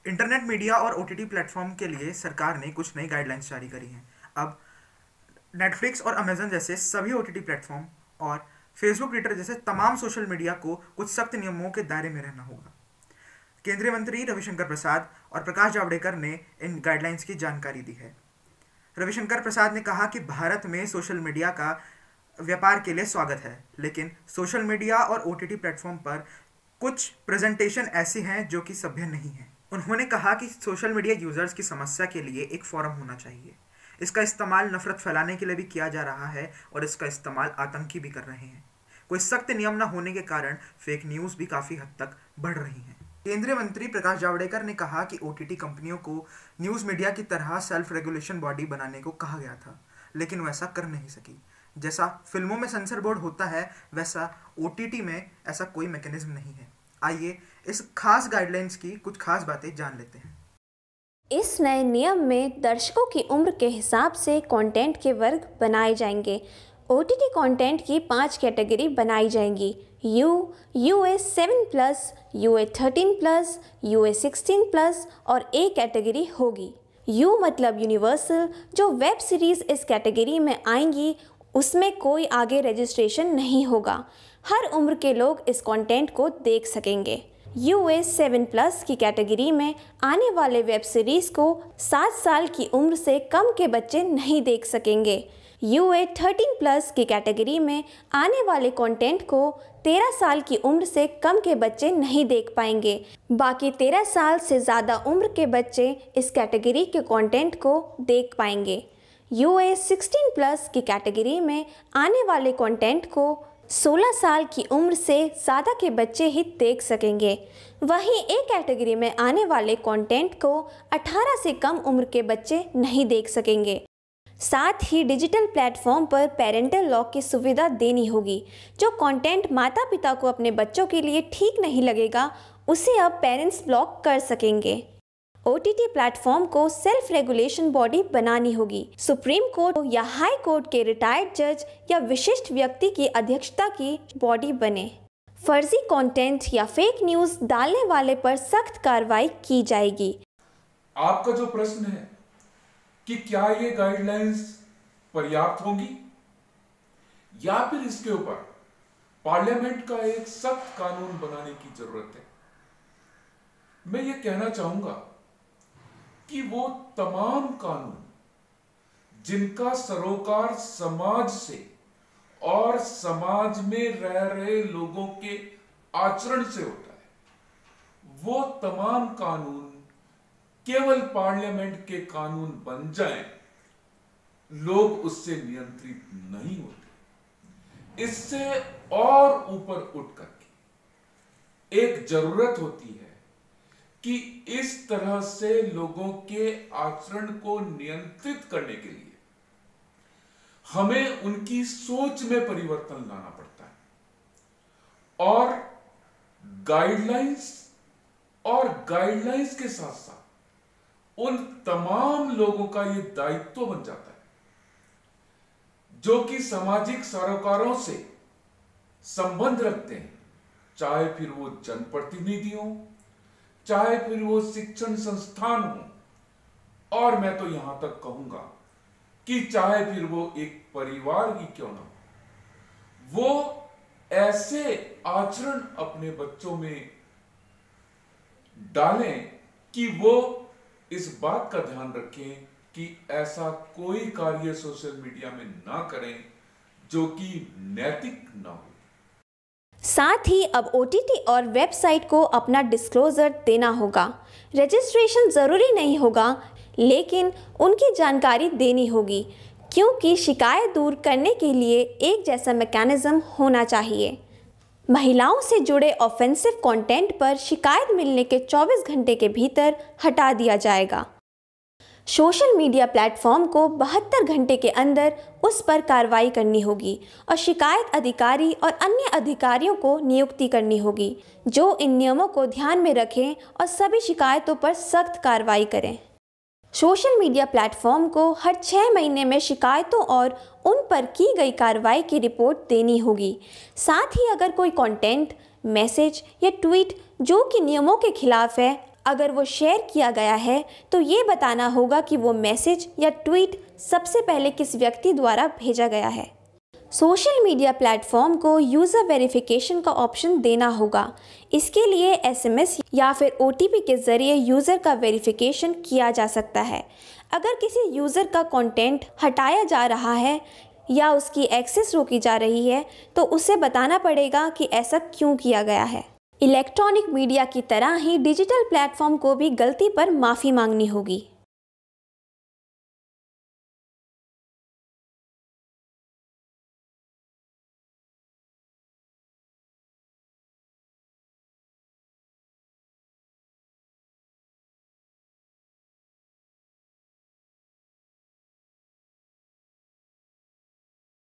Internet media और OTT platform के लिए सरकार ने कुछ नई गाइडलाइंस जारी करी हैं। अब नेटफ्लिक्स और अमेजन जैसे सभी ओटीटी प्लेटफॉर्म और फेसबुक, ट्विटर जैसे तमाम सोशल मीडिया को कुछ सख्त नियमों के दायरे में रहना होगा। केंद्रीय मंत्री रविशंकर प्रसाद और प्रकाश जावड़ेकर ने इन गाइडलाइंस की जानकारी दी है। रविशंकर प्रसाद ने कहा कि भारत में सोशल मीडिया का व्यापार के लिए स्वागत है, लेकिन सोशल मीडिया और ओटीटी प्लेटफॉर्म पर कुछ प्रेजेंटेशन ऐसी हैं जो कि सभ्य नहीं हैं। उन्होंने कहा कि सोशल मीडिया यूजर्स की समस्या के लिए एक फोरम होना चाहिए। इसका इस्तेमाल नफरत फैलाने के लिए भी किया जा रहा है और इसका इस्तेमाल आतंकी भी कर रहे हैं। कोई सख्त नियम न होने के कारण फेक न्यूज़ भी काफ़ी हद तक बढ़ रही हैं। केंद्रीय मंत्री प्रकाश जावड़ेकर ने कहा कि ओटीटी कंपनियों को न्यूज़ मीडिया की तरह सेल्फ रेगुलेशन बॉडी बनाने को कहा गया था, लेकिन वैसा कर नहीं सकी। जैसा फिल्मों में सेंसर बोर्ड होता है, वैसा ओटीटी में ऐसा कोई मैकेनिज्म नहीं है। आइए इस खास गाइडलाइंस की कुछ खास बातें जान लेते हैं। इस नए नियम में दर्शकों की उम्र के हिसाब से कंटेंट के वर्ग बनाए जाएंगे। ओटीटी कंटेंट की 5 कैटेगरी बनाई जाएंगी। यूए 7+, यूए 13+, यूए 16+ और ए कैटेगरी होगी। यू मतलब यूनिवर्सल। जो वेब सीरीज़ इस कैटेगरी में आएंगी उसमें कोई आगे रजिस्ट्रेशन नहीं होगा। हर उम्र के लोग इस कंटेंट को देख सकेंगे। यूए 7+ की कैटेगरी में आने वाले वेब सीरीज़ को 7 साल की उम्र से कम के बच्चे नहीं देख सकेंगे। यूए 13+ की कैटेगरी में आने वाले कंटेंट को 13 साल की उम्र से कम के बच्चे नहीं देख पाएंगे। बाकी 13 साल से ज़्यादा उम्र के बच्चे इस कैटेगरी के कंटेंट को देख पाएंगे। यूए 16+ की कैटेगरी में आने वाले कंटेंट को 16 साल की उम्र से ज़्यादा के बच्चे ही देख सकेंगे। वहीं ए कैटेगरी में आने वाले कंटेंट को 18 से कम उम्र के बच्चे नहीं देख सकेंगे। साथ ही डिजिटल प्लेटफॉर्म पर पेरेंटल लॉक की सुविधा देनी होगी। जो कंटेंट माता पिता को अपने बच्चों के लिए ठीक नहीं लगेगा, उसे अब पेरेंट्स ब्लॉक कर सकेंगे। ओटीटी प्लेटफॉर्म को सेल्फ रेगुलेशन बॉडी बनानी होगी। सुप्रीम कोर्ट या हाई कोर्ट के रिटायर्ड जज या विशिष्ट व्यक्ति की अध्यक्षता की बॉडी बने। फर्जी कंटेंट या फेक न्यूज़ डालने वाले पर सख्त कार्रवाई की जाएगी। आपका जो प्रश्न है कि क्या ये गाइडलाइंस पर्याप्त होंगी या फिर इसके ऊपर पार्लियामेंट का एक सख्त कानून बनाने की जरूरत है, मैं ये कहना चाहूंगा कि वो तमाम कानून जिनका सरोकार समाज से और समाज में रह रहे लोगों के आचरण से होता है, वो तमाम कानून केवल पार्लियामेंट के कानून बन जाएं, लोग उससे नियंत्रित नहीं होते। इससे और ऊपर उठ करके एक जरूरत होती है कि इस तरह से लोगों के आचरण को नियंत्रित करने के लिए हमें उनकी सोच में परिवर्तन लाना पड़ता है। और गाइडलाइंस के साथ साथ उन तमाम लोगों का यह दायित्व बन जाता है जो कि सामाजिक सरोकारों से संबंध रखते हैं, चाहे फिर वो जनप्रतिनिधि हो, चाहे फिर वो शिक्षण संस्थान हो, और मैं तो यहां तक कहूंगा कि चाहे फिर वो एक परिवार ही क्यों ना हो, वो ऐसे आचरण अपने बच्चों में डालें कि वो इस बात का ध्यान रखें कि ऐसा कोई कार्य सोशल मीडिया में ना करें जो कि नैतिक ना हो। साथ ही अब ओटीटी और वेबसाइट को अपना डिस्क्लोजर देना होगा। रजिस्ट्रेशन ज़रूरी नहीं होगा, लेकिन उनकी जानकारी देनी होगी, क्योंकि शिकायत दूर करने के लिए एक जैसा मैकेनिज्म होना चाहिए। महिलाओं से जुड़े ऑफेंसिव कंटेंट पर शिकायत मिलने के 24 घंटे के भीतर हटा दिया जाएगा। सोशल मीडिया प्लेटफॉर्म को 72 घंटे के अंदर उस पर कार्रवाई करनी होगी और शिकायत अधिकारी और अन्य अधिकारियों को नियुक्ति करनी होगी जो इन नियमों को ध्यान में रखें और सभी शिकायतों पर सख्त कार्रवाई करें। सोशल मीडिया प्लेटफॉर्म को हर 6 महीने में शिकायतों और उन पर की गई कार्रवाई की रिपोर्ट देनी होगी। साथ ही अगर कोई कंटेंट, मैसेज या ट्वीट जो कि नियमों के खिलाफ है अगर वो शेयर किया गया है तो ये बताना होगा कि वो मैसेज या ट्वीट सबसे पहले किस व्यक्ति द्वारा भेजा गया है। सोशल मीडिया प्लेटफॉर्म को यूज़र वेरिफिकेशन का ऑप्शन देना होगा। इसके लिए SMS या फिर OTP के ज़रिए यूज़र का वेरिफिकेशन किया जा सकता है। अगर किसी यूज़र का कंटेंट हटाया जा रहा है या उसकी एक्सेस रोकी जा रही है तो उसे बताना पड़ेगा कि ऐसा क्यों किया गया है। इलेक्ट्रॉनिक मीडिया की तरह ही डिजिटल प्लेटफॉर्म को भी गलती पर माफ़ी मांगनी होगी।